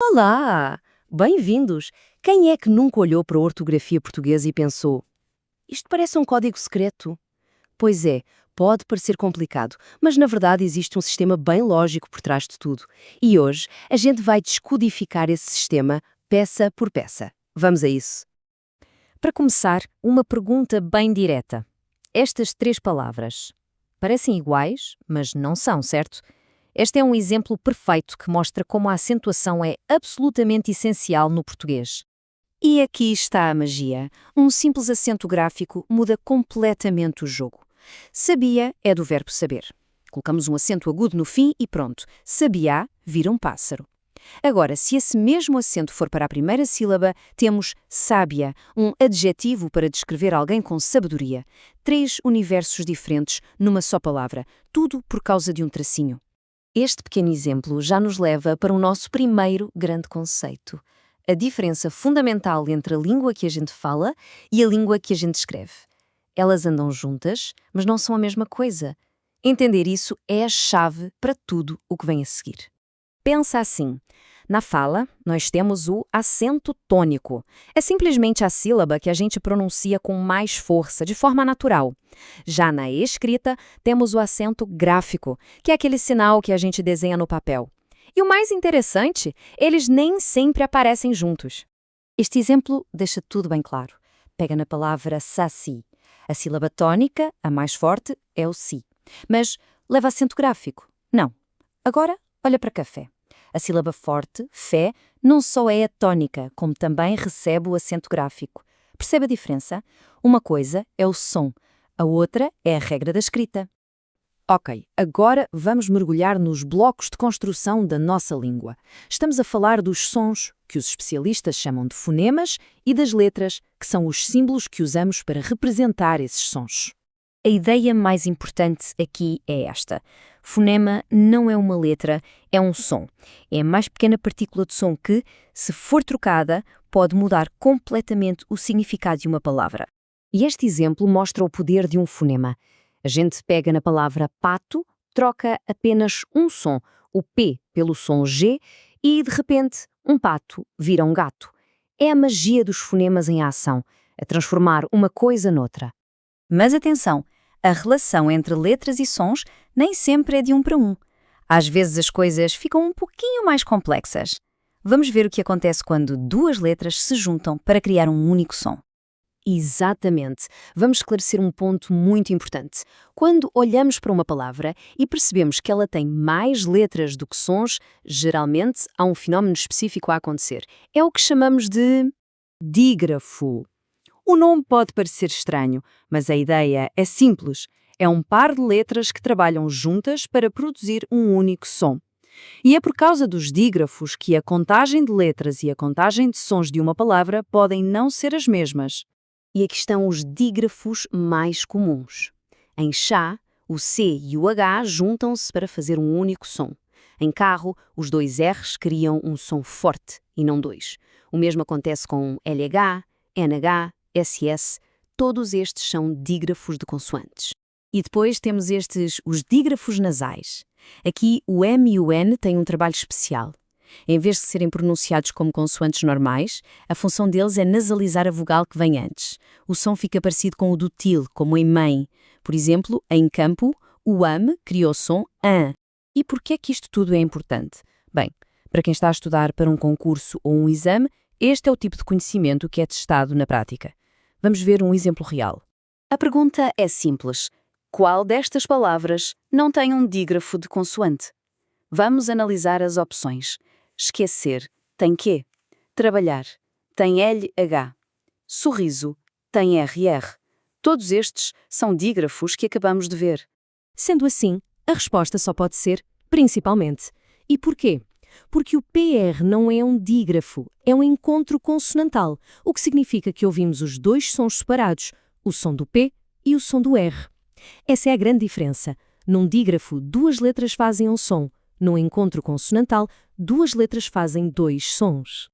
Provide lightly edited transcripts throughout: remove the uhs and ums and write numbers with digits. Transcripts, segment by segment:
Olá! Bem-vindos! Quem é que nunca olhou para a ortografia portuguesa e pensou: isto parece um código secreto? Pois é, pode parecer complicado, mas na verdade existe um sistema bem lógico por trás de tudo. E hoje a gente vai descodificar esse sistema peça por peça. Vamos a isso? Para começar, uma pergunta bem direta. Estas três palavras parecem iguais, mas não são, certo? Este é um exemplo perfeito que mostra como a acentuação é absolutamente essencial no português. E aqui está a magia. Um simples acento gráfico muda completamente o jogo. Sabia é do verbo saber. Colocamos um acento agudo no fim e pronto. Sabia vira um pássaro. Agora, se esse mesmo acento for para a primeira sílaba, temos sábia, um adjetivo para descrever alguém com sabedoria. Três universos diferentes numa só palavra, tudo por causa de um tracinho. Este pequeno exemplo já nos leva para o nosso primeiro grande conceito: a diferença fundamental entre a língua que a gente fala e a língua que a gente escreve. Elas andam juntas, mas não são a mesma coisa. Entender isso é a chave para tudo o que vem a seguir. Pensa assim. Na fala, nós temos o acento tônico. É simplesmente a sílaba que a gente pronuncia com mais força, de forma natural. Já na escrita, temos o acento gráfico, que é aquele sinal que a gente desenha no papel. E o mais interessante, eles nem sempre aparecem juntos. Este exemplo deixa tudo bem claro. Pega na palavra saci. A sílaba tônica, a mais forte, é o si. Mas leva acento gráfico? Não. Agora, olha para café. A sílaba forte, fé, não só é a tônica, como também recebe o acento gráfico. Percebe a diferença? Uma coisa é o som, a outra é a regra da escrita. Ok, agora vamos mergulhar nos blocos de construção da nossa língua. Estamos a falar dos sons, que os especialistas chamam de fonemas, e das letras, que são os símbolos que usamos para representar esses sons. A ideia mais importante aqui é esta. Fonema não é uma letra, é um som. É a mais pequena partícula de som que, se for trocada, pode mudar completamente o significado de uma palavra. E este exemplo mostra o poder de um fonema. A gente pega na palavra pato, troca apenas um som, o P pelo som G, e, de repente, um pato vira um gato. É a magia dos fonemas em ação, a transformar uma coisa noutra. Mas atenção, a relação entre letras e sons nem sempre é de 1 para 1. Às vezes as coisas ficam um pouquinho mais complexas. Vamos ver o que acontece quando duas letras se juntam para criar um único som. Exatamente. Vamos esclarecer um ponto muito importante. Quando olhamos para uma palavra e percebemos que ela tem mais letras do que sons, geralmente há um fenómeno específico a acontecer. É o que chamamos de dígrafo. O nome pode parecer estranho, mas a ideia é simples. É um par de letras que trabalham juntas para produzir um único som. E é por causa dos dígrafos que a contagem de letras e a contagem de sons de uma palavra podem não ser as mesmas. E aqui estão os dígrafos mais comuns. Em chá, o C e o H juntam-se para fazer um único som. Em carro, os dois R's criam um som forte e não dois. O mesmo acontece com LH, NH, SS, todos estes são dígrafos de consoantes. E depois temos os dígrafos nasais. Aqui o M e o N têm um trabalho especial. Em vez de serem pronunciados como consoantes normais, a função deles é nasalizar a vogal que vem antes. O som fica parecido com o do til, como em mãe. Por exemplo, em campo, o AM criou o som AN. E por que é que isto tudo é importante? Bem, para quem está a estudar para um concurso ou um exame, este é o tipo de conhecimento que é testado na prática. Vamos ver um exemplo real. A pergunta é simples. Qual destas palavras não tem um dígrafo de consoante? Vamos analisar as opções. Esquecer, tem Q. Trabalhar, tem LH. Sorriso, tem RR. Todos estes são dígrafos que acabamos de ver. Sendo assim, a resposta só pode ser principalmente. E porquê? Porque o PR não é um dígrafo, é um encontro consonantal, o que significa que ouvimos os dois sons separados, o som do P e o som do R. Essa é a grande diferença. Num dígrafo, duas letras fazem um som. Num encontro consonantal, duas letras fazem dois sons.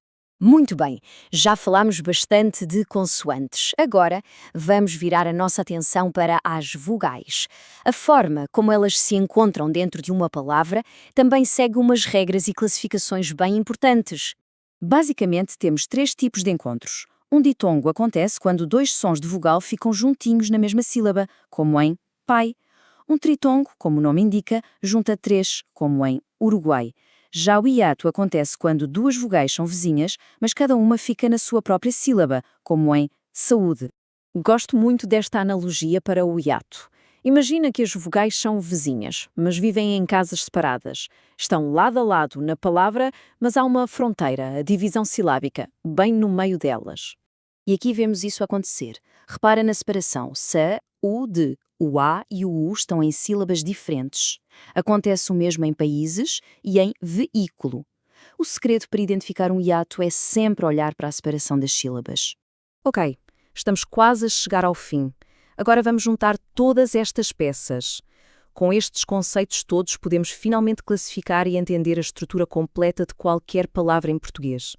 Muito bem, já falámos bastante de consoantes. Agora vamos virar a nossa atenção para as vogais. A forma como elas se encontram dentro de uma palavra também segue umas regras e classificações bem importantes. Basicamente, temos 3 tipos de encontros. Um ditongo acontece quando 2 sons de vogal ficam juntinhos na mesma sílaba, como em pai. Um tritongo, como o nome indica, junta 3, como em Uruguai. Já o hiato acontece quando 2 vogais são vizinhas, mas cada uma fica na sua própria sílaba, como em saúde. Gosto muito desta analogia para o hiato. Imagina que as vogais são vizinhas, mas vivem em casas separadas. Estão lado a lado na palavra, mas há uma fronteira, a divisão silábica, bem no meio delas. E aqui vemos isso acontecer. Repara na separação. Sa, u, de. O A e o U estão em sílabas diferentes. Acontece o mesmo em países e em veículo. O segredo para identificar um hiato é sempre olhar para a separação das sílabas. Ok, estamos quase a chegar ao fim. Agora vamos juntar todas estas peças. Com estes conceitos todos, podemos finalmente classificar e entender a estrutura completa de qualquer palavra em português.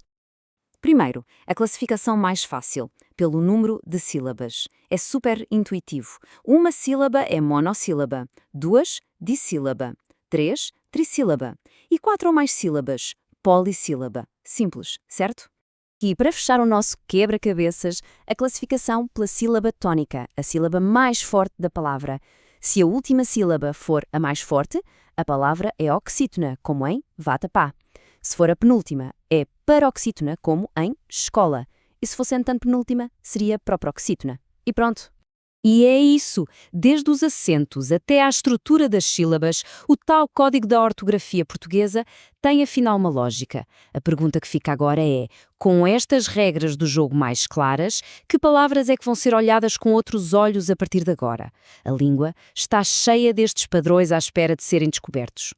Primeiro, a classificação mais fácil, pelo número de sílabas. É super intuitivo. Uma sílaba é monossílaba, 2, dissílaba, 3, trissílaba e 4 ou mais sílabas, polissílaba. Simples, certo? E para fechar o nosso quebra-cabeças, a classificação pela sílaba tónica, a sílaba mais forte da palavra. Se a última sílaba for a mais forte, a palavra é oxítona, como em vatapá. Se for a penúltima, é paroxítona, como em escola. E se fosse a antepenúltima, seria proproxítona. E pronto. E é isso! Desde os acentos até à estrutura das sílabas, o tal código da ortografia portuguesa tem afinal uma lógica. A pergunta que fica agora é, com estas regras do jogo mais claras, que palavras é que vão ser olhadas com outros olhos a partir de agora? A língua está cheia destes padrões à espera de serem descobertos.